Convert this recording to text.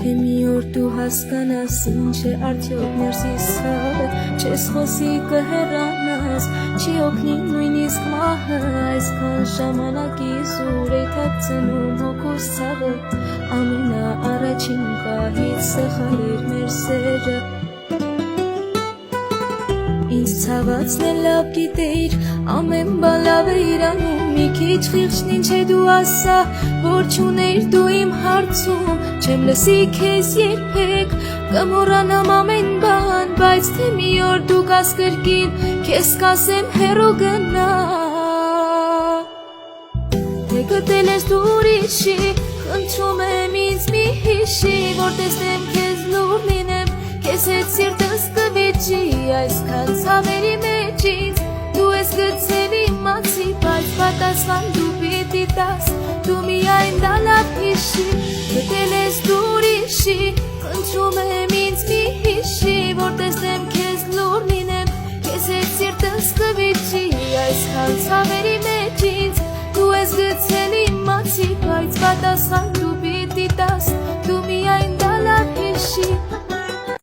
Թե մի օր դու հասկանաս ինչ է արդյոք ներսիս ցավը Չես խոսի կհեռանաս Չի օգնի նույնիսկ մահը Այսքան ժամանակի զուր է թաքցնում հոգուս ցավը Ամենաառաջին պահից սխալ էր մեր սերը Ինձ ցավացն է լավ գիտեիր ամեն բան լավ է իրանում Մի քիչ խիղճն ինչ է դու ասա որ չունեիր դու իմ հարցում Չեմ լսի քեզ երբեք կմոռանամ ամեն բան Բայց թե մի օր դու գաս կրկին քեզ կասեմ հեռու գնա Թե գտել ես դու ուրիշի խնդրում եմ ինձ մի հիշի Որ տեսնեմ քեզ լուր լինեմ Քեզ հետ սիրտս կվիճի Այսքան ցավերի մեջ ինձ Դու ես գցել իմացի Բայց պատասխան դու պիտի տաս Դու միայն դա լավ հիշի Գտել ես դու ուրիշի Խնդրում եմ ինձ մի հիշի Որ տեսնեմ քեզ լուր լինեմ Քեզ հետ սիրտս կվիճի Այսքան ցավերի մեջ ինձ Դու ես գցել իմացի